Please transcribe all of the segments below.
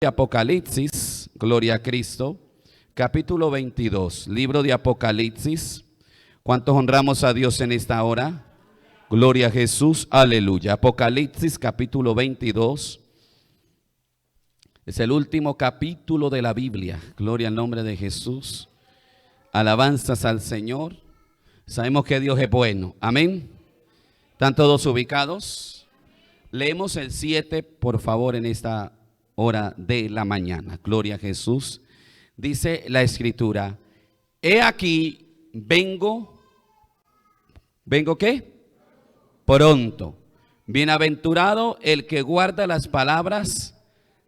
Apocalipsis, gloria a Cristo, capítulo 22, libro de Apocalipsis. ¿Cuántos honramos a Dios en esta hora? Gloria a Jesús, aleluya. Apocalipsis, capítulo 22, es el último capítulo de la Biblia. Gloria al nombre de Jesús, alabanzas al Señor. Sabemos que Dios es bueno, amén. ¿Están todos ubicados? Leemos el 7, por favor, en esta hora de la mañana. Gloria a Jesús. Dice la escritura: he aquí, vengo ¿qué? Pronto. Bienaventurado el que guarda las palabras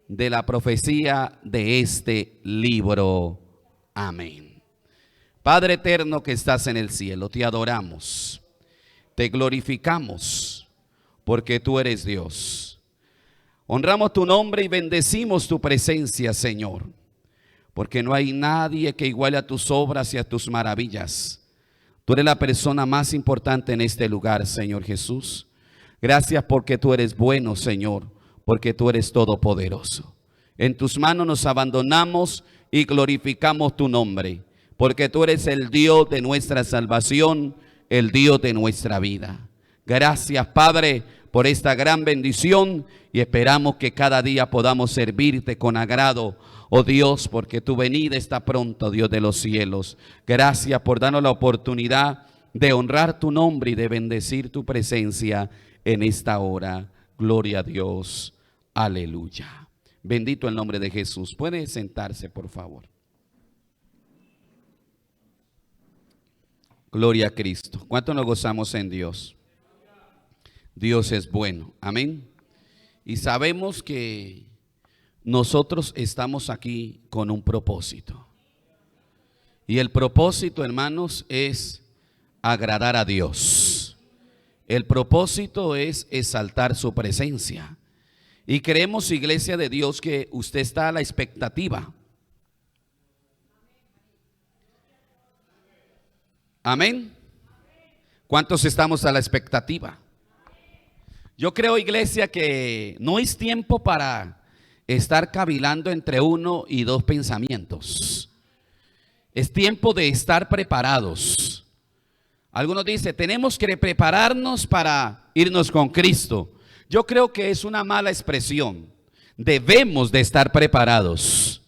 de la profecía de este libro. Amén. Padre eterno que estás en el cielo, te adoramos, te glorificamos, porque tú eres Dios. Honramos tu nombre y bendecimos tu presencia, Señor, porque no hay nadie que iguale a tus obras y a tus maravillas. Tú eres la persona más importante en este lugar, Señor Jesús. Gracias porque tú eres bueno, Señor, porque tú eres todopoderoso. En tus manos nos abandonamos y glorificamos tu nombre, porque tú eres el Dios de nuestra salvación, el Dios de nuestra vida. Gracias, Padre, por esta gran bendición, y esperamos que cada día podamos servirte con agrado, oh Dios, porque tu venida está pronto, Dios de los cielos. Gracias por darnos la oportunidad de honrar tu nombre y de bendecir tu presencia en esta hora. Gloria a Dios, aleluya. Bendito el nombre de Jesús. Puede sentarse, por favor. Gloria a Cristo. ¿Cuánto nos gozamos en Dios? Dios es bueno, amén. Y sabemos que nosotros estamos aquí con un propósito. Y el propósito, hermanos, es agradar a Dios. El propósito es exaltar su presencia. Y creemos, iglesia de Dios, que usted está a la expectativa. Amén. ¿Cuántos estamos a la expectativa? Yo creo, iglesia, que no es tiempo para estar cavilando entre uno y dos pensamientos. Es tiempo de estar preparados. Algunos dicen, tenemos que prepararnos para irnos con Cristo. Yo creo que es una mala expresión. Debemos de estar preparados.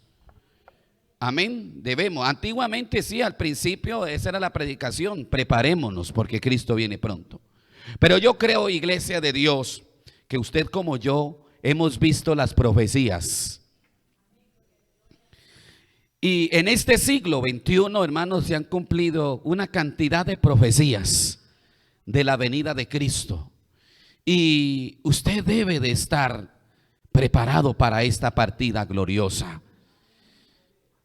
Amén, debemos. Antiguamente sí, al principio esa era la predicación: preparémonos porque Cristo viene pronto. Pero yo creo, iglesia de Dios, que usted como yo hemos visto las profecías. Y en este siglo XXI, hermanos, se han cumplido una cantidad de profecías de la venida de Cristo. Y usted debe de estar preparado para esta partida gloriosa.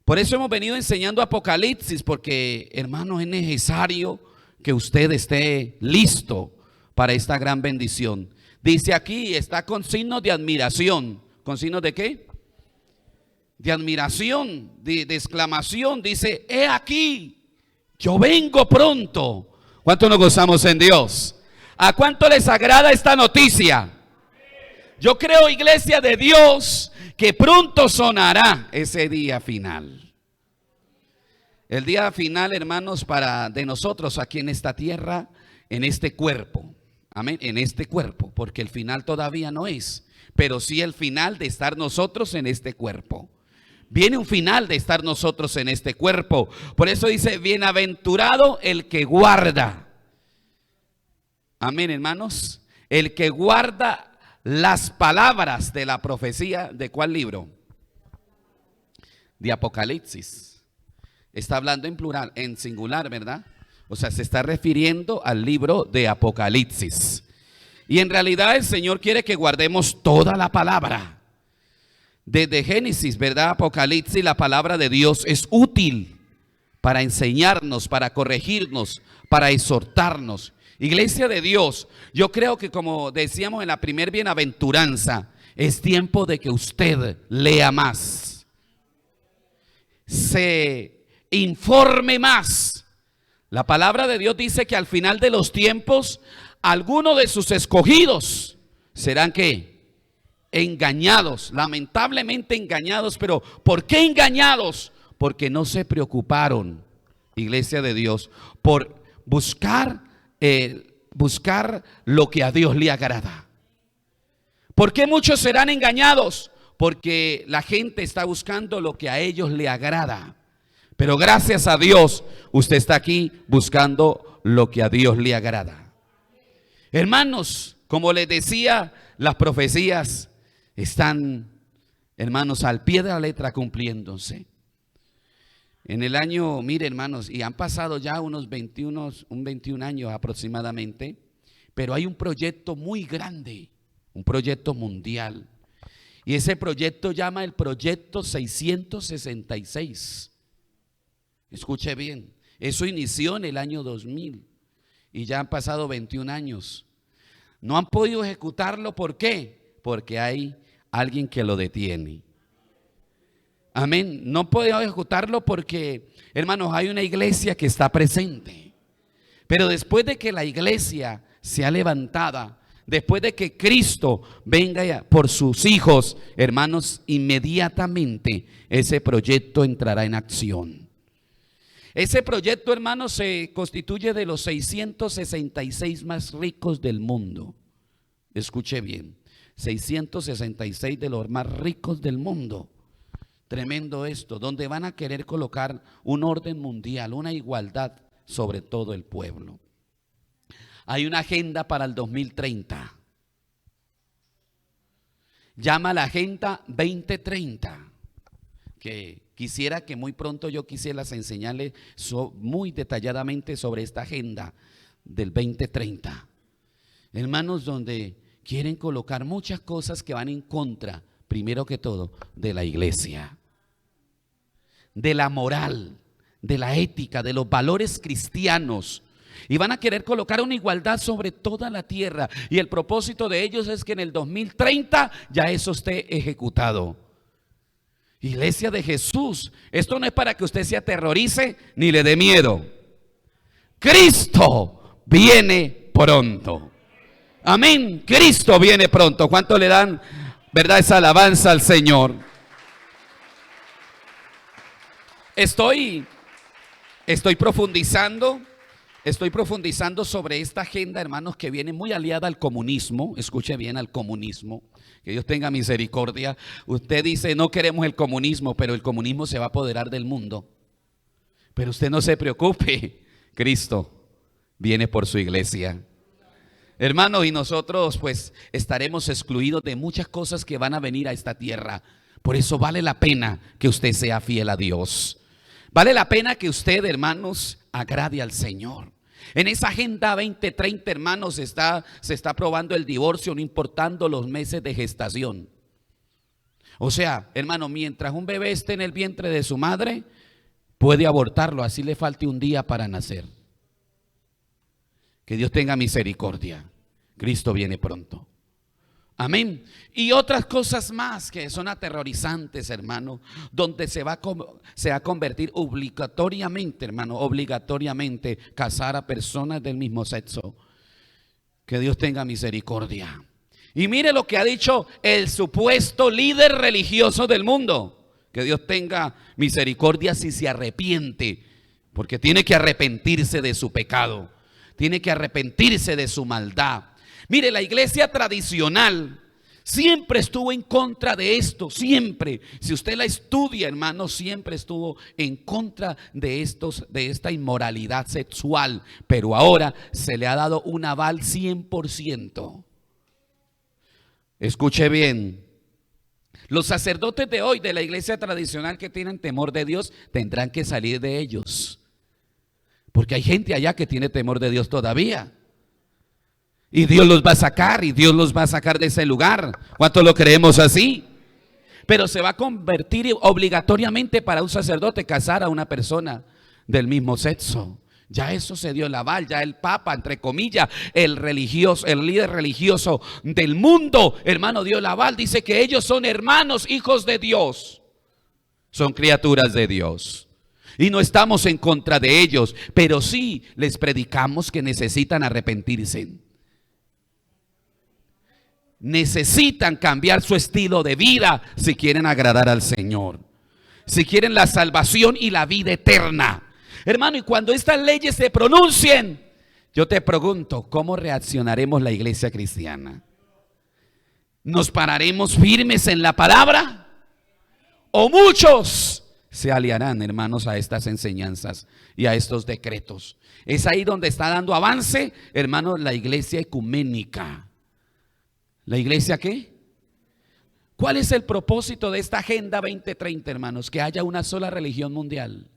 Por eso hemos venido enseñando Apocalipsis, porque, hermano, es necesario que usted esté listo para esta gran bendición. Dice aquí, está con signos de admiración. ¿Con signos de qué? De admiración, de exclamación. Dice, he aquí, yo vengo pronto. ¿Cuánto nos gozamos en Dios? ¿A cuánto les agrada esta noticia? Yo creo, iglesia de Dios, que pronto sonará ese día final. El día final, hermanos, de nosotros aquí en esta tierra, en este cuerpo. Amén, en este cuerpo, porque el final todavía no es, pero sí el final de estar nosotros en este cuerpo. Viene un final de estar nosotros en este cuerpo. Por eso dice, bienaventurado el que guarda. Amén, hermanos. El que guarda las palabras de la profecía. ¿De cuál libro? De Apocalipsis. Está hablando en plural, en singular, ¿verdad? O sea, se está refiriendo al libro de Apocalipsis. Y en realidad el Señor quiere que guardemos toda la palabra. Desde Génesis, ¿verdad? Apocalipsis, la palabra de Dios es útil para enseñarnos, para corregirnos, para exhortarnos. Iglesia de Dios, yo creo que, como decíamos en la primer bienaventuranza, es tiempo de que usted lea más, se informe más. La palabra de Dios dice que al final de los tiempos, algunos de sus escogidos serán ¿qué? engañados, lamentablemente engañados. Pero ¿por qué engañados? Porque no se preocuparon, iglesia de Dios, por buscar lo que a Dios le agrada. ¿Por qué muchos serán engañados? Porque la gente está buscando lo que a ellos le agrada. Pero gracias a Dios, usted está aquí buscando lo que a Dios le agrada. Hermanos, como les decía, las profecías están, hermanos, al pie de la letra cumpliéndose. En el año, mire hermanos, y han pasado ya unos 21 años aproximadamente, pero hay un proyecto muy grande, un proyecto mundial. Y ese proyecto llama el proyecto 666. Escuche bien, eso inició en el año 2000 y ya han pasado 21 años. No han podido ejecutarlo, ¿por qué? Porque hay alguien que lo detiene. Amén. No han podido ejecutarlo porque, hermanos, hay una iglesia que está presente. Pero después de que la iglesia sea levantada, después de que Cristo venga por sus hijos, hermanos, inmediatamente ese proyecto entrará en acción. Ese proyecto, hermanos, se constituye de los 666 más ricos del mundo. Escuche bien, 666 de los más ricos del mundo. Tremendo esto, donde van a querer colocar un orden mundial, una igualdad sobre todo el pueblo. Hay una agenda para el 2030. Llama la Agenda 2030. Que quisiera que muy pronto yo quisiera enseñarles muy detalladamente sobre esta agenda del 2030. Hermanos, donde quieren colocar muchas cosas que van en contra, primero que todo, de la iglesia, de la moral, de la ética, de los valores cristianos. Y van a querer colocar una igualdad sobre toda la tierra. Y el propósito de ellos es que en el 2030 ya eso esté ejecutado. Iglesia de Jesús, esto no es para que usted se aterrorice ni le dé miedo. Cristo viene pronto. Amén. Cristo viene pronto. ¿Cuánto le dan, verdad, esa alabanza al Señor? Estoy profundizando sobre esta agenda, hermanos, que viene muy aliada al comunismo. Escuche bien, al comunismo. Que Dios tenga misericordia. Usted dice, no queremos el comunismo, pero el comunismo se va a apoderar del mundo. Pero usted no se preocupe, Cristo viene por su iglesia. Hermanos, y nosotros pues estaremos excluidos de muchas cosas que van a venir a esta tierra. Por eso vale la pena que usted sea fiel a Dios. Vale la pena que usted, hermanos, agrade al Señor. En esa Agenda 2030, hermanos, se está aprobando el divorcio, no importando los meses de gestación. O sea, hermano, mientras un bebé esté en el vientre de su madre, puede abortarlo, así le falte un día para nacer. Que Dios tenga misericordia. Cristo viene pronto. Amén. Y otras cosas más que son aterrorizantes, hermano, donde se va a convertir obligatoriamente, hermano, obligatoriamente casar a personas del mismo sexo. Que Dios tenga misericordia. Y mire lo que ha dicho el supuesto líder religioso del mundo. Que Dios tenga misericordia si se arrepiente, porque tiene que arrepentirse de su pecado, tiene que arrepentirse de su maldad. Mire, la iglesia tradicional siempre estuvo en contra de esto, siempre. Si usted la estudia, hermano, siempre estuvo en contra de esta inmoralidad sexual. Pero ahora se le ha dado un aval 100%. Escuche bien. Los sacerdotes de hoy de la iglesia tradicional que tienen temor de Dios tendrán que salir de ellos. Porque hay gente allá que tiene temor de Dios todavía. Y Dios los va a sacar, y Dios los va a sacar de ese lugar. ¿Cuánto lo creemos así? Pero se va a convertir obligatoriamente para un sacerdote casar a una persona del mismo sexo. Ya eso se dio el aval, ya el Papa, entre comillas, el líder religioso del mundo, hermano, dio el aval. Dice que ellos son hermanos, hijos de Dios. Son criaturas de Dios. Y no estamos en contra de ellos, pero sí les predicamos que necesitan arrepentirse. necesitan cambiar su estilo de vida si quieren agradar al Señor, si quieren la salvación y la vida eterna. Hermano, y cuando estas leyes se pronuncien, yo te pregunto, ¿cómo reaccionaremos la iglesia cristiana? ¿Nos pararemos firmes en la palabra? ¿O muchos se aliarán, hermanos, a estas enseñanzas y a estos decretos? Es ahí donde está dando avance, hermanos, la iglesia ecuménica. ¿La iglesia qué? ¿Cuál es el propósito de esta Agenda 2030, hermanos? Que haya una sola religión mundial.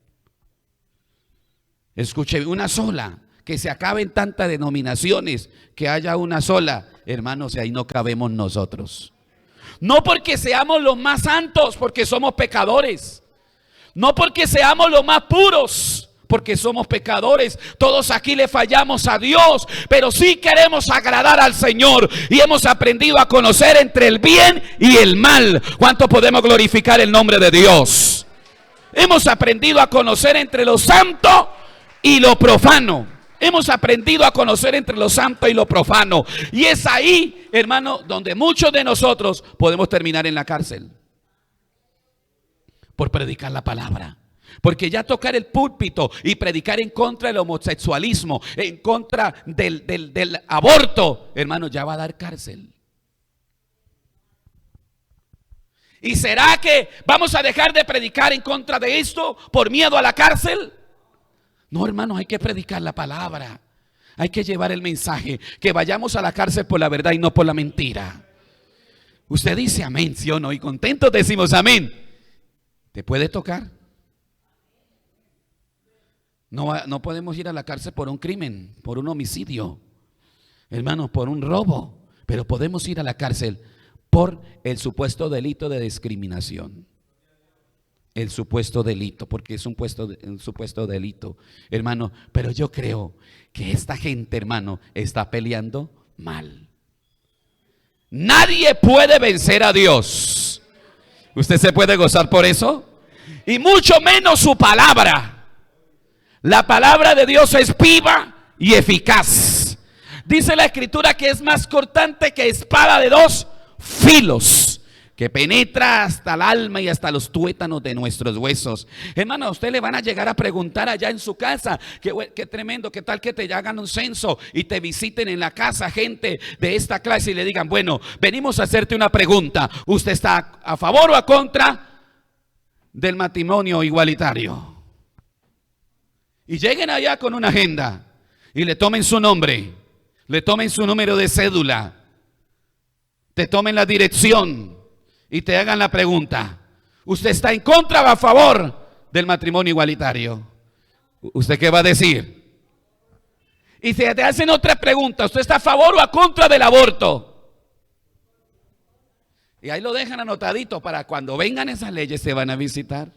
Escuche, una sola. Que se acaben tantas denominaciones, que haya una sola. Hermanos, y ahí no cabemos nosotros. No porque seamos los más santos, porque somos pecadores. No porque seamos los más puros, porque somos pecadores. Todos aquí le fallamos a Dios, pero sí queremos agradar al Señor. Y hemos aprendido a conocer entre el bien y el mal. ¿Cuánto podemos glorificar el nombre de Dios? Hemos aprendido a conocer entre lo santo y lo profano. Hemos aprendido a conocer entre lo santo y lo profano. Y es ahí, hermano, donde muchos de nosotros podemos terminar en la cárcel. Por predicar la palabra. Porque ya tocar el púlpito y predicar en contra del homosexualismo, en contra del aborto, hermano, ya va a dar cárcel. ¿Y será que vamos a dejar de predicar en contra de esto por miedo a la cárcel? No, hermanos, hay que predicar la palabra. Hay que llevar el mensaje. Que vayamos a la cárcel por la verdad y no por la mentira. Usted dice amén, ¿sí o no? Y contentos decimos amén. ¿Te puede tocar? No podemos ir a la cárcel por un crimen, por un homicidio, hermanos, por un robo. Pero podemos ir a la cárcel por el supuesto delito de discriminación. El supuesto delito, porque es un supuesto delito, hermano. Pero yo creo que esta gente, hermano, está peleando mal. Nadie puede vencer a Dios. ¿Usted se puede gozar por eso? Y mucho menos su palabra. La palabra de Dios es viva y eficaz. Dice la Escritura que es más cortante que espada de dos filos, que penetra hasta el alma y hasta los tuétanos de nuestros huesos. Hermano, a usted le van a llegar a preguntar allá en su casa, qué tremendo, qué tal que te hagan un censo y te visiten en la casa gente de esta clase y le digan, bueno, venimos a hacerte una pregunta. ¿Usted está a favor o a contra del matrimonio igualitario? Y lleguen allá con una agenda y le tomen su nombre, le tomen su número de cédula, te tomen la dirección y te hagan la pregunta, ¿usted está en contra o a favor del matrimonio igualitario? ¿Usted qué va a decir? Y si te hacen otra pregunta, ¿usted está a favor o a contra del aborto? Y ahí lo dejan anotadito para cuando vengan esas leyes se van a visitar.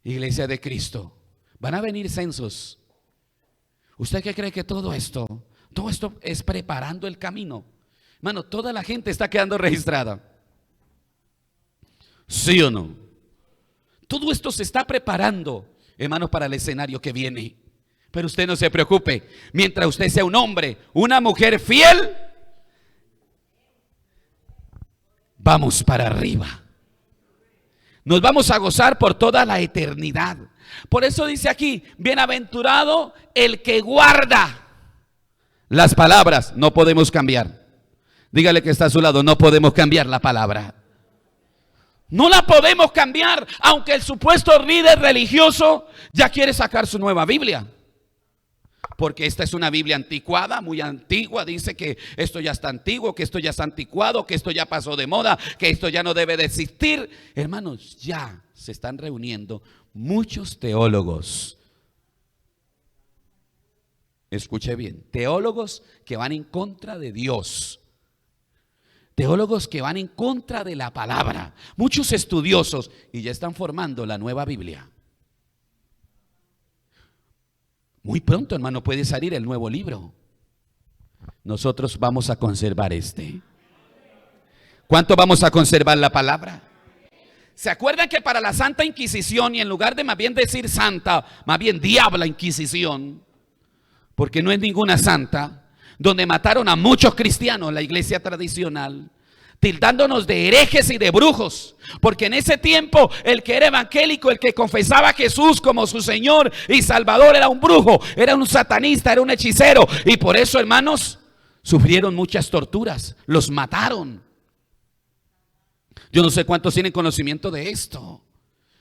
Iglesia de Cristo, van a venir censos. ¿Usted qué cree que todo esto es preparando el camino? Hermano, toda la gente está quedando registrada. ¿Sí o no? Todo esto se está preparando, hermanos, para el escenario que viene. Pero usted no se preocupe. Mientras usted sea un hombre, una mujer fiel, vamos para arriba. Nos vamos a gozar por toda la eternidad. Por eso dice aquí, bienaventurado el que guarda las palabras. No podemos cambiar. Dígale que está a su lado, no podemos cambiar la palabra. No la podemos cambiar, aunque el supuesto líder religioso ya quiere sacar su nueva Biblia. Porque esta es una Biblia anticuada, muy antigua. Dice que esto ya está antiguo, que esto ya está anticuado, que esto ya pasó de moda, que esto ya no debe de existir. Hermanos, ya se están reuniendo muchos teólogos. Escuche bien, teólogos que van en contra de Dios. Teólogos que van en contra de la palabra. Muchos estudiosos y ya están formando la nueva Biblia. Muy pronto, hermano, puede salir el nuevo libro. Nosotros vamos a conservar este. ¿Cuánto vamos a conservar la palabra? ¿Se acuerdan que para la Santa Inquisición, y en lugar de más bien decir santa, más bien diabla Inquisición, porque no es ninguna santa, donde mataron a muchos cristianos, la iglesia tradicional, tildándonos de herejes y de brujos, porque en ese tiempo el que era evangélico, el que confesaba a Jesús como su Señor y Salvador, era un brujo, era un satanista, era un hechicero, y por eso, hermanos, sufrieron muchas torturas, los mataron. Yo no sé cuántos tienen conocimiento de esto.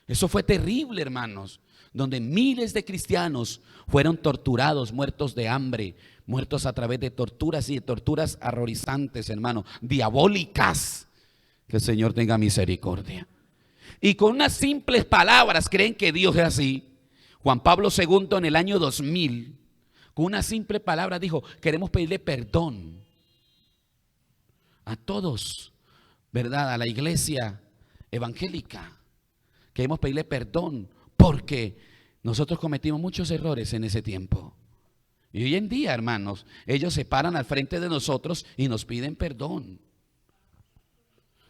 Eso fue terrible, hermanos, donde miles de cristianos fueron torturados, muertos de hambre, muertos a través de torturas y de torturas aterrorizantes, hermano, diabólicas. Que el Señor tenga misericordia. Y con unas simples palabras creen que Dios es así. Juan Pablo II en el año 2000, con una simple palabra dijo: queremos pedirle perdón a todos, ¿verdad? A la iglesia evangélica. Queremos pedirle perdón porque nosotros cometimos muchos errores en ese tiempo. Y hoy en día, hermanos, ellos se paran al frente de nosotros y nos piden perdón.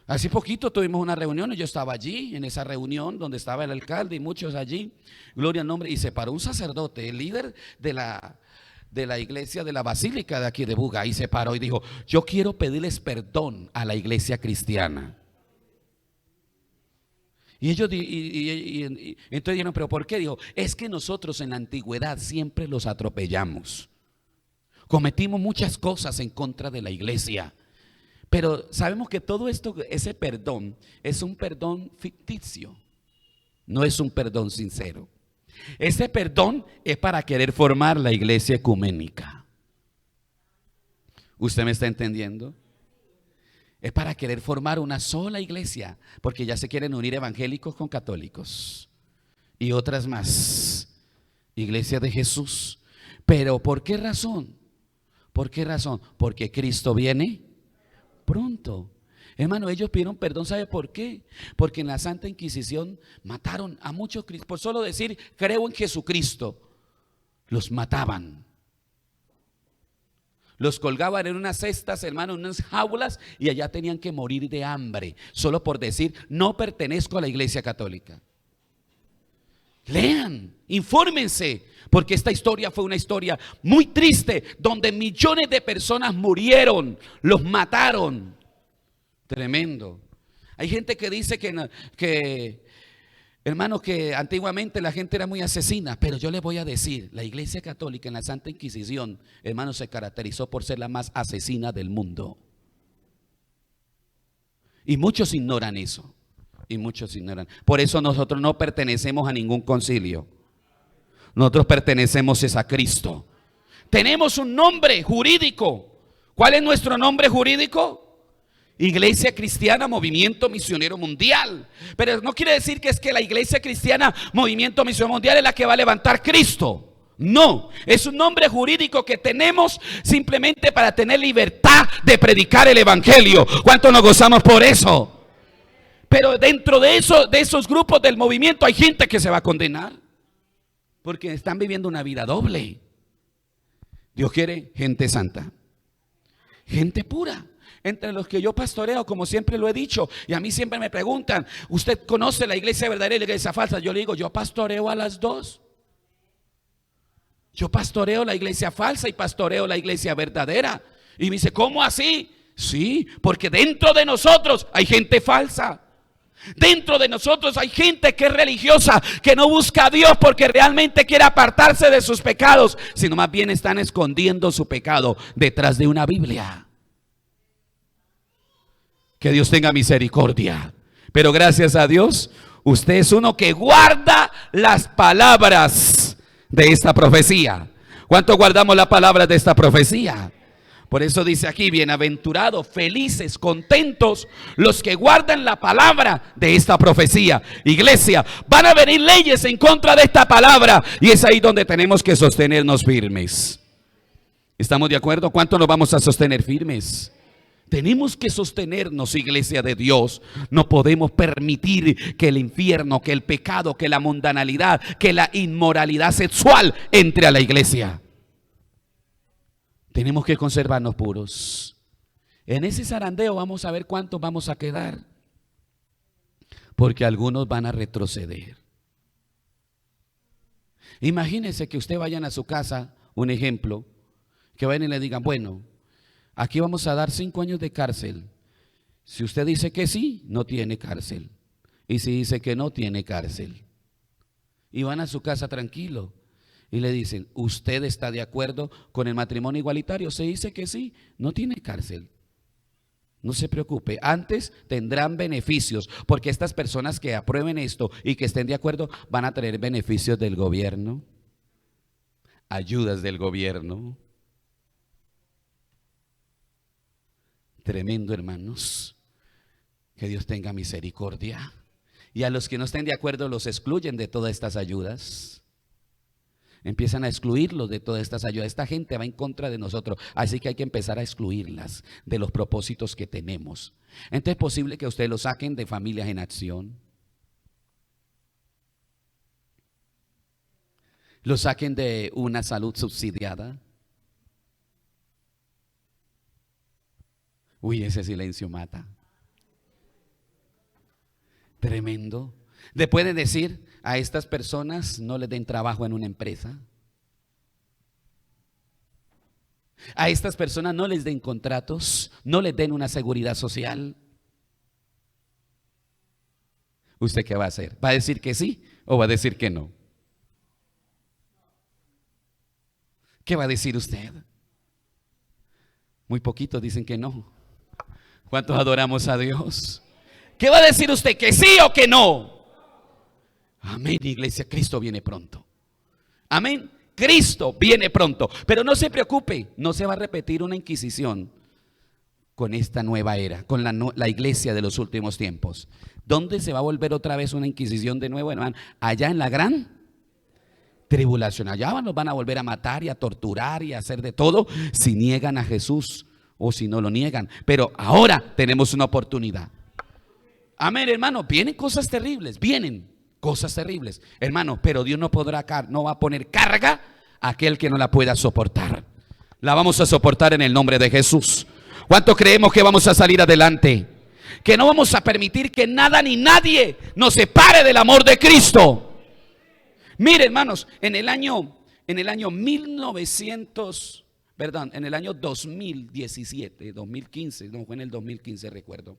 Hace poquito tuvimos una reunión y yo estaba allí, en esa reunión donde estaba el alcalde y muchos allí, gloria al nombre, y se paró un sacerdote, el líder de la iglesia de la basílica de aquí de Buga, y se paró y dijo: yo quiero pedirles perdón a la iglesia cristiana. Y ellos entonces dijeron: ¿pero por qué? Dijo: es que nosotros en la antigüedad siempre los atropellamos. Cometimos muchas cosas en contra de la iglesia. Pero sabemos que todo esto, ese perdón, es un perdón ficticio. No es un perdón sincero. Ese perdón es para querer formar la iglesia ecuménica. ¿Usted me está entendiendo? Es para querer formar una sola iglesia, porque ya se quieren unir evangélicos con católicos y otras más, iglesia de Jesús. Pero ¿por qué razón? ¿Por qué razón? Porque Cristo viene pronto. Hermano, ellos pidieron perdón, ¿sabe por qué? Porque en la Santa Inquisición mataron a muchos cristianos, por solo decir creo en Jesucristo, los mataban. Los colgaban en unas cestas, hermano, en unas jaulas, y allá tenían que morir de hambre, solo por decir no pertenezco a la iglesia católica. Lean, infórmense, porque esta historia fue una historia muy triste, donde millones de personas murieron, los mataron. Tremendo. Hay gente que dice hermanos, que antiguamente la gente era muy asesina, pero yo les voy a decir, la iglesia católica en la Santa Inquisición, hermanos, se caracterizó por ser la más asesina del mundo. Y muchos ignoran eso. Y muchos ignoran. Por eso nosotros no pertenecemos a ningún concilio. Nosotros pertenecemos a Cristo. Tenemos un nombre jurídico. ¿Cuál es nuestro nombre jurídico? Iglesia Cristiana Movimiento Misionero Mundial. Pero no quiere decir que es que la Iglesia Cristiana Movimiento Misionero Mundial es la que va a levantar Cristo. No, es un nombre jurídico que tenemos simplemente para tener libertad de predicar el evangelio. ¿Cuánto nos gozamos por eso? Pero dentro de esos grupos del movimiento hay gente que se va a condenar, porque están viviendo una vida doble. Dios quiere gente santa, gente pura. Entre los que yo pastoreo, como siempre lo he dicho, y a mí siempre me preguntan: ¿usted conoce la iglesia verdadera y la iglesia falsa? Yo le digo: yo pastoreo a las dos. Yo pastoreo la iglesia falsa y pastoreo la iglesia verdadera. Y me dice: ¿cómo así? Sí, porque dentro de nosotros hay gente falsa. Dentro de nosotros hay gente que es religiosa, que no busca a Dios porque realmente quiere apartarse de sus pecados, sino más bien están escondiendo su pecado detrás de una Biblia. Que Dios tenga misericordia. Pero gracias a Dios, usted es uno que guarda las palabras de esta profecía. ¿Cuánto guardamos las palabras de esta profecía? Por eso dice aquí: bienaventurados, felices, contentos los que guardan la palabra de esta profecía. Iglesia, van a venir leyes en contra de esta palabra, y es ahí donde tenemos que sostenernos firmes. ¿Estamos de acuerdo? ¿Cuánto nos vamos a sostener firmes? Tenemos que sostenernos, iglesia de Dios. No podemos permitir que el infierno, que el pecado, que la mundanalidad, que la inmoralidad sexual entre a la iglesia. Tenemos que conservarnos puros. En ese zarandeo vamos a ver cuántos vamos a quedar, porque algunos van a retroceder. Imagínense que usted vayan a su casa, un ejemplo, Que vayan y le digan, bueno, aquí vamos a dar 5 años de cárcel. Si usted dice que sí, no tiene cárcel. Y si dice que no, tiene cárcel. Y van a su casa tranquilo. Y le dicen, ¿usted está de acuerdo con el matrimonio igualitario? Se dice que sí, no tiene cárcel. No se preocupe, antes tendrán beneficios, porque estas personas que aprueben esto y que estén de acuerdo van a tener beneficios del gobierno, ayudas del gobierno. Tremendo, hermanos. Que Dios tenga misericordia. Y a los que no estén de acuerdo los excluyen de todas estas ayudas. Empiezan a excluirlos de todas estas ayudas. Esta gente va en contra de nosotros, así que hay que empezar a excluirlas de los propósitos que tenemos. Entonces es posible que ustedes lo saquen de Familias en Acción, lo saquen de una salud subsidiada. Uy, ese silencio mata. Tremendo. Le pueden decir a estas personas, no les den trabajo en una empresa. A estas personas no les den contratos, no les den una seguridad social. ¿Usted qué va a hacer? ¿Va a decir que sí o va a decir que no? ¿Qué va a decir usted? Muy poquitos dicen que no. ¿Cuántos adoramos a Dios? ¿Qué va a decir usted? ¿Que sí o que no? Amén, iglesia, Cristo viene pronto. Amén, Cristo viene pronto. Pero no se preocupe, no se va a repetir una inquisición con esta nueva era, con la iglesia de los últimos tiempos. ¿Dónde se va a volver otra vez una inquisición de nuevo, hermano? Allá en la gran tribulación. Allá nos van a volver a matar y a torturar y a hacer de todo si niegan a Jesús o si no lo niegan. Pero ahora tenemos una oportunidad. Amén, hermano, vienen cosas terribles, vienen cosas terribles, hermano, pero Dios no va a poner carga a aquel que no la pueda soportar. La vamos a soportar en el nombre de Jesús. ¿Cuánto creemos que vamos a salir adelante? Que no vamos a permitir que nada ni nadie nos separe del amor de Cristo. Mire, hermanos, en el año 2017, 2015, no fue en el 2015, recuerdo.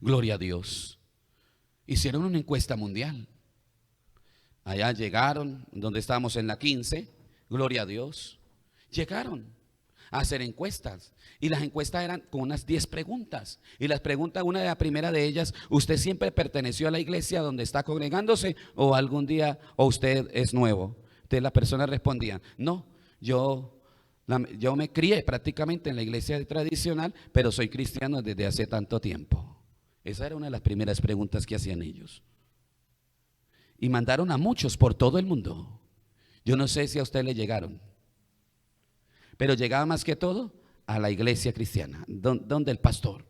Gloria a Dios. Hicieron una encuesta mundial. Allá llegaron, donde estábamos en la 15, gloria a Dios. Llegaron a hacer encuestas. Y las encuestas eran con unas 10 preguntas. Y las preguntas, la primera de ellas, ¿usted siempre perteneció a la iglesia donde está congregándose? ¿O algún día, o usted es nuevo? Entonces las personas respondían, no, yo me crié prácticamente en la iglesia tradicional, pero soy cristiano desde hace tanto tiempo. Esa era una de las primeras preguntas que hacían ellos. Y mandaron a muchos por todo el mundo. Yo no sé si a usted le llegaron, pero llegaba más que todo a la iglesia cristiana, donde el pastor.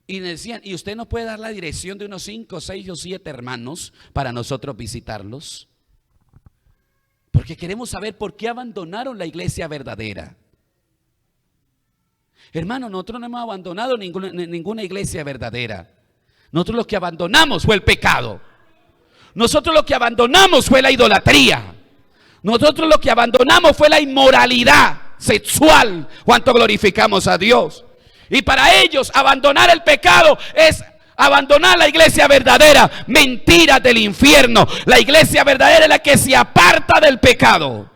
Y decían, ¿y usted no puede dar la dirección de unos 5, 6 o 7 hermanos para nosotros visitarlos? Porque queremos saber por qué abandonaron la iglesia verdadera. Hermano, nosotros no hemos abandonado ninguna iglesia verdadera. Nosotros lo que abandonamos fue el pecado. Nosotros lo que abandonamos fue la idolatría. Nosotros lo que abandonamos fue la inmoralidad sexual. ¿Cuánto glorificamos a Dios? Y para ellos abandonar el pecado es abandonar la iglesia verdadera. Mentiras del infierno. La iglesia verdadera es la que se aparta del pecado,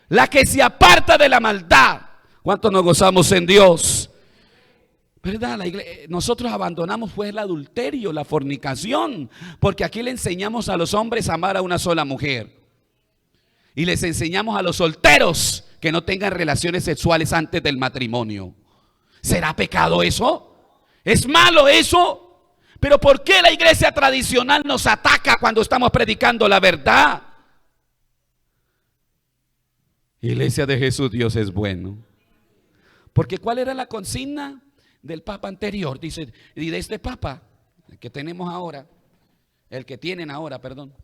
la que se aparta de la maldad. ¿Cuánto nos gozamos en Dios? ¿Verdad? Nosotros abandonamos pues el adulterio, la fornicación, porque aquí le enseñamos a los hombres a amar a una sola mujer. Y les enseñamos a los solteros que no tengan relaciones sexuales antes del matrimonio. ¿Será pecado eso? ¿Es malo eso? Pero ¿por qué la iglesia tradicional nos ataca cuando estamos predicando la verdad? Iglesia de Jesús, Dios es bueno. Porque ¿cuál era la consigna del papa anterior? Dice, y de este papa, el que tenemos ahora, el que tienen ahora, perdón.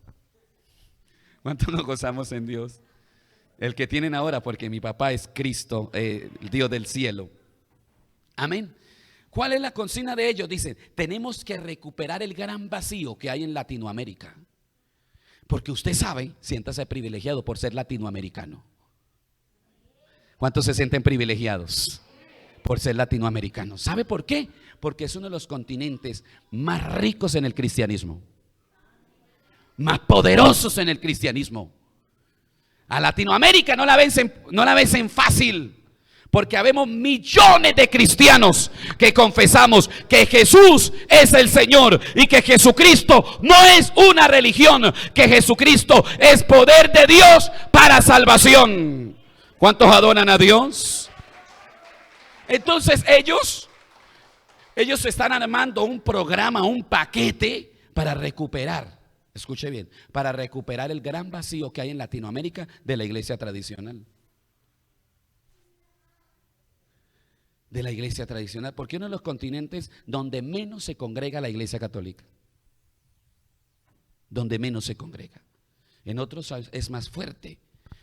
¿Cuánto nos gozamos en Dios? El que tienen ahora, porque mi papá es Cristo, el Dios del cielo. Amén. ¿Cuál es la consigna de ellos? Dicen, tenemos que recuperar el gran vacío que hay en Latinoamérica. Porque usted sabe, siéntase privilegiado por ser latinoamericano. ¿Cuántos se sienten privilegiados por ser latinoamericanos? ¿Sabe por qué? Porque es uno de los continentes más ricos en el cristianismo, más poderosos en el cristianismo. A Latinoamérica no la vencen fácil, porque habemos millones de cristianos que confesamos que Jesús es el Señor y que Jesucristo no es una religión, que Jesucristo es poder de Dios para salvación. ¿Cuántos adoran a Dios? Entonces ellos están armando un programa, un paquete para recuperar, escuche bien, para recuperar el gran vacío que hay en Latinoamérica de la iglesia tradicional. De la iglesia tradicional, porque uno de los continentes donde menos se congrega la iglesia católica, donde menos se congrega. En otros es más fuerte,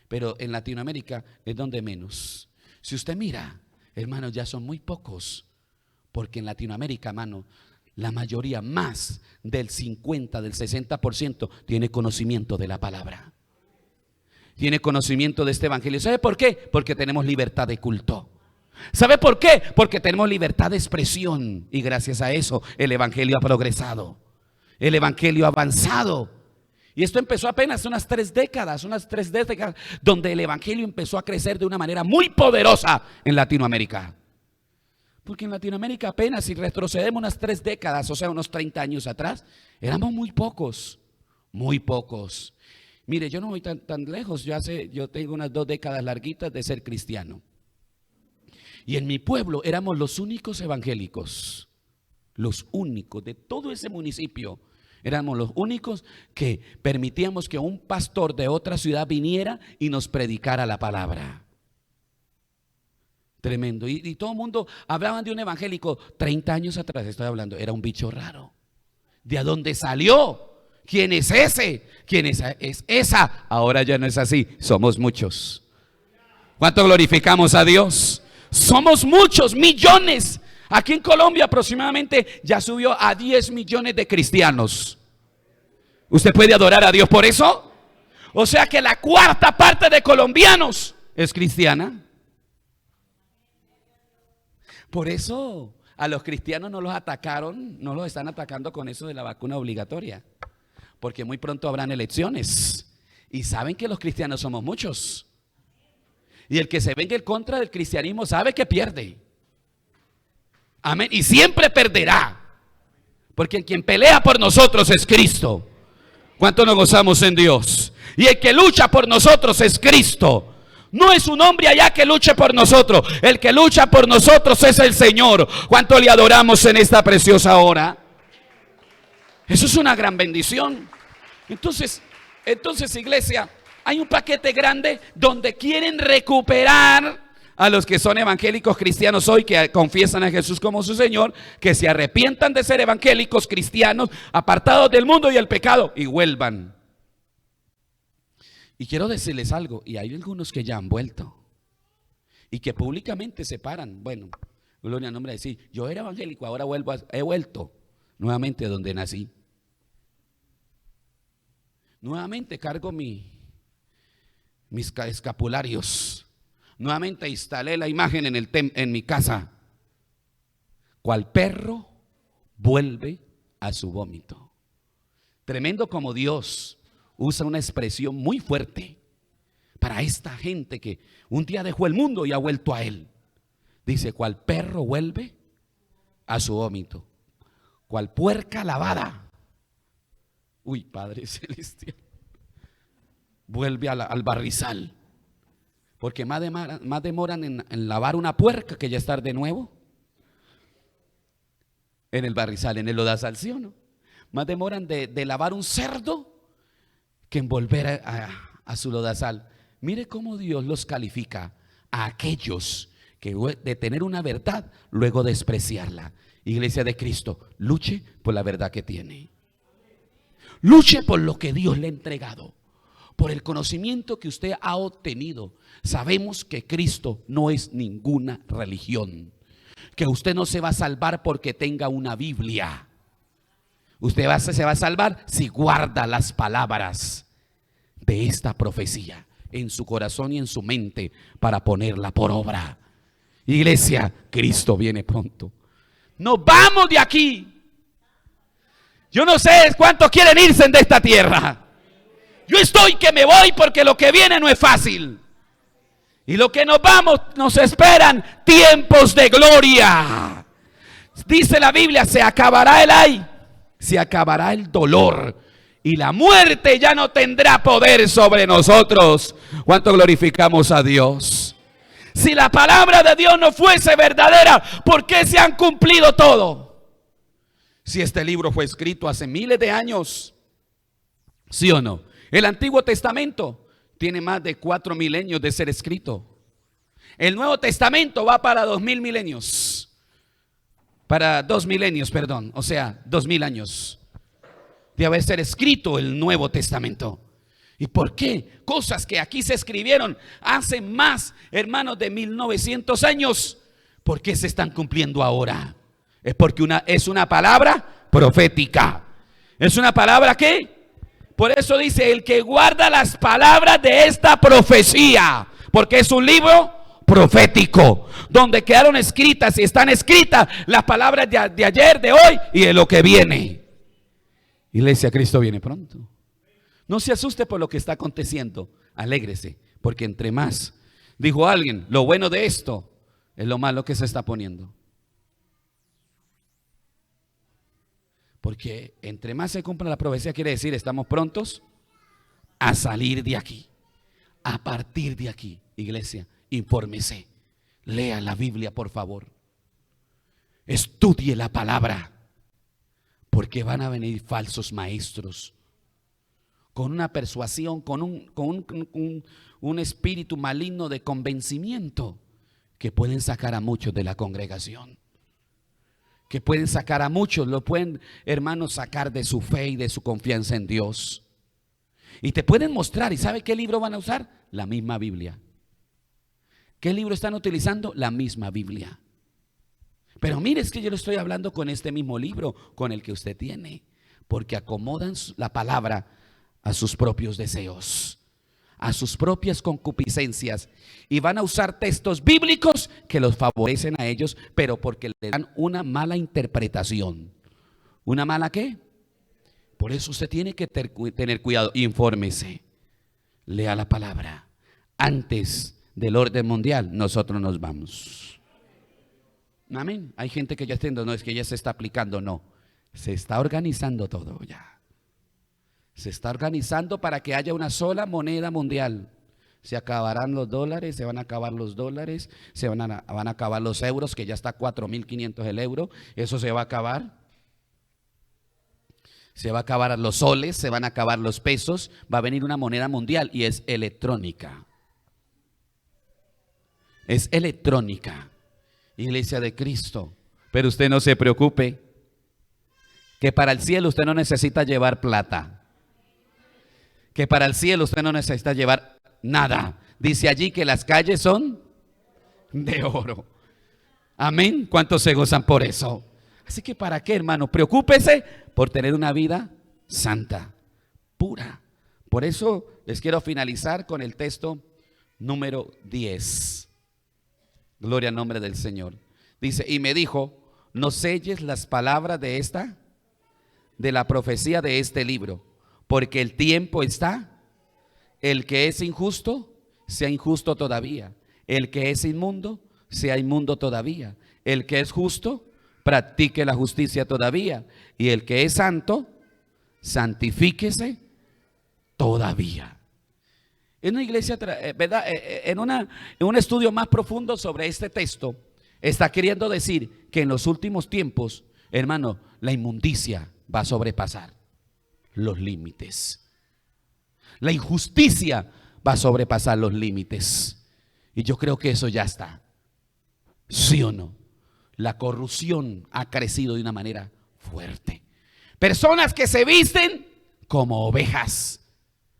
pero en Latinoamérica es donde menos. Si usted mira, hermanos, ya son muy pocos, porque en Latinoamérica, hermano, la mayoría, más del 50, del 60% tiene conocimiento de la palabra, tiene conocimiento de este evangelio. ¿Sabe por qué? Porque tenemos libertad de culto. ¿Sabe por qué? Porque tenemos libertad de expresión, y gracias a eso el evangelio ha progresado, el evangelio ha avanzado. Y esto empezó apenas unas 3 décadas, donde el evangelio empezó a crecer de una manera muy poderosa en Latinoamérica. Porque en Latinoamérica apenas, si retrocedemos unas 3 décadas, o sea, unos 30 años atrás, éramos muy pocos, muy pocos. Mire, yo no voy tan lejos, yo tengo unas 2 décadas larguitas de ser cristiano. Y en mi pueblo éramos los únicos evangélicos, los únicos de todo ese municipio. Éramos los únicos que permitíamos que un pastor de otra ciudad viniera y nos predicara la palabra. Tremendo. Y todo el mundo hablaban de un evangélico 30 años atrás, estoy hablando, era un bicho raro. ¿De dónde salió? ¿Quién es ese? ¿Quién es esa? Ahora ya no es así, somos muchos. ¿Cuánto glorificamos a Dios? Somos muchos, millones. Aquí en Colombia aproximadamente ya subió a 10 millones de cristianos. ¿Usted puede adorar a Dios por eso? O sea que la 1/4 parte de colombianos es cristiana. Por eso a los cristianos no los atacaron, no los están atacando con eso de la vacuna obligatoria, porque muy pronto habrán elecciones y saben que los cristianos somos muchos. Y el que se venga en contra del cristianismo sabe que pierde. Amén. Y siempre perderá, porque quien pelea por nosotros es Cristo. ¿Cuánto nos gozamos en Dios? Y el que lucha por nosotros es Cristo. No es un hombre allá que luche por nosotros. El que lucha por nosotros es el Señor. ¿Cuánto le adoramos en esta preciosa hora? Eso es una gran bendición. Entonces, iglesia, hay un paquete grande donde quieren recuperar a los que son evangélicos cristianos hoy, que confiesan a Jesús como su Señor, que se arrepientan de ser evangélicos cristianos, apartados del mundo y el pecado, y vuelvan. Y quiero decirles algo, y hay algunos que ya han vuelto y que públicamente se paran. Bueno, gloria al nombre de decir, yo era evangélico, ahora he vuelto nuevamente donde nací. Nuevamente cargo mis escapularios. Nuevamente instalé la imagen en mi casa. Cual perro vuelve a su vómito. Tremendo como Dios usa una expresión muy fuerte para esta gente que un día dejó el mundo y ha vuelto a él. Dice, cual perro vuelve a su vómito, cual puerca lavada. Uy, Padre Celestial, vuelve al barrizal. Porque más demoran en lavar una puerca que ya estar de nuevo en el barrizal, en el lodazal, ¿sí o no? Más demoran de lavar un cerdo que en volver a su lodazal. Mire cómo Dios los califica a aquellos que de tener una verdad, luego despreciarla. Iglesia de Cristo, luche por la verdad que tiene. Luche por lo que Dios le ha entregado, por el conocimiento que usted ha obtenido. Sabemos que Cristo no es ninguna religión, que usted no se va a salvar porque tenga una Biblia. Usted se va a salvar si guarda las palabras de esta profecía. en su corazón y en su mente para ponerla por obra. Iglesia, Cristo viene pronto. Nos vamos de aquí. Yo no sé cuántos quieren irse de esta tierra. Yo estoy que me voy porque lo que viene no es fácil. Y lo que nos vamos, nos esperan tiempos de gloria. Dice la Biblia, se acabará el ay, se acabará el dolor y la muerte ya no tendrá poder sobre nosotros. ¿Cuánto glorificamos a Dios? Si la palabra de Dios no fuese verdadera, ¿por qué se han cumplido todo? Si este libro fue escrito hace miles de años, ¿sí o no? El Antiguo Testamento tiene más de 4 milenios de ser escrito. El Nuevo Testamento va para 2000 milenios. Para 2 milenios, perdón. O sea, 2000 años de haber ser escrito el Nuevo Testamento. ¿Y por qué? Cosas que aquí se escribieron hace más, hermanos, de 1900 años. ¿Por qué se están cumpliendo ahora? Es porque es una palabra profética. Es una palabra que... Por eso dice, el que guarda las palabras de esta profecía, porque es un libro profético, donde quedaron escritas y están escritas las palabras de ayer, de hoy y de lo que viene. Iglesia, Cristo viene pronto. No se asuste por lo que está aconteciendo, alégrese, porque entre más, dijo alguien, lo bueno de esto es lo malo que se está poniendo. Porque entre más se cumpla la profecía, quiere decir, estamos prontos a salir de aquí. A partir de aquí, iglesia, infórmese. Lea la Biblia, por favor. Estudie la palabra. Porque van a venir falsos maestros. Con una persuasión, con un espíritu maligno de convencimiento. Que pueden sacar a muchos de la congregación. Que pueden sacar a muchos, lo pueden, hermanos, sacar de su fe y de su confianza en Dios. Y te pueden mostrar, ¿y sabe qué libro van a usar? La misma Biblia. ¿Qué libro están utilizando? La misma Biblia. Pero mire, es que yo le estoy hablando con este mismo libro, con el que usted tiene, porque acomodan la palabra a sus propios deseos, a sus propias concupiscencias, y van a usar textos bíblicos que los favorecen a ellos, pero porque le dan una mala interpretación. ¿Una mala qué? Por eso usted tiene que tener cuidado. Infórmese, lea la palabra. Antes del orden mundial nosotros nos vamos. Amén. Hay gente que ya está diciendo, no, es que ya se está aplicando. No, se está organizando todo ya. Se está organizando para que haya una sola moneda mundial. Se acabarán los dólares, se van a acabar los dólares, van a acabar los euros, que ya está a 4.500 el euro. Eso se va a acabar. Se va a acabar los soles, se van a acabar los pesos. Va a venir una moneda mundial y es electrónica. Es electrónica. Iglesia de Cristo. Pero usted no se preocupe, que para el cielo usted no necesita llevar plata. Que para el cielo usted no necesita llevar nada. Dice allí que las calles son de oro. Amén. ¿Cuántos se gozan por eso? Así que ¿para qué, hermano? Preocúpese por tener una vida santa, pura. Por eso les quiero finalizar con el texto número 10. Gloria al nombre del Señor. Dice, y me dijo, no selles las palabras de la profecía de este libro, porque el tiempo está. El que es injusto, sea injusto todavía. El que es inmundo, sea inmundo todavía. El que es justo, practique la justicia todavía. Y el que es santo, santifíquese todavía. En una iglesia, ¿verdad? En un estudio más profundo sobre este texto, está queriendo decir que en los últimos tiempos, hermano, la inmundicia va a sobrepasar los límites. La injusticia va a sobrepasar los límites. Y yo creo que eso ya está. ¿Sí o no? La corrupción ha crecido de una manera fuerte. Personas que se visten como ovejas,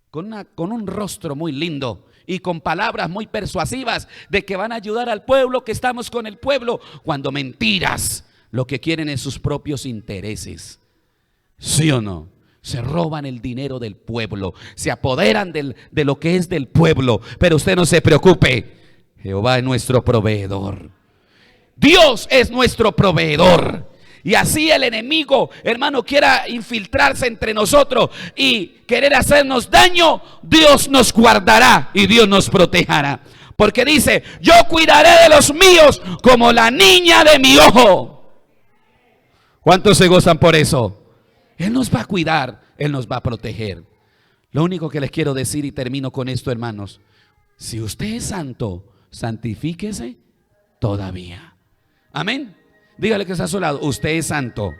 con un rostro muy lindo y con palabras muy persuasivas de que van a ayudar al pueblo, que estamos con el pueblo, cuando mentiras, lo que quieren es sus propios intereses. ¿Sí o no? Se roban el dinero del pueblo, se apoderan de lo que es del pueblo. Pero usted no se preocupe, Jehová es nuestro proveedor. Dios es nuestro proveedor. Y así el enemigo, hermano, quiera infiltrarse entre nosotros y querer hacernos daño, Dios nos guardará y Dios nos protegerá. Porque dice, yo cuidaré de los míos como la niña de mi ojo. ¿Cuántos se gozan por eso? Él nos va a cuidar, Él nos va a proteger. Lo único que les quiero decir, y termino con esto, hermanos: si usted es santo, santifíquese todavía. Amén. Dígale que está a su lado: usted es santo,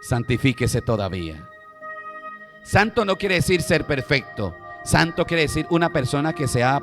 santifíquese todavía. Santo no quiere decir ser perfecto. Santo quiere decir una persona que se ha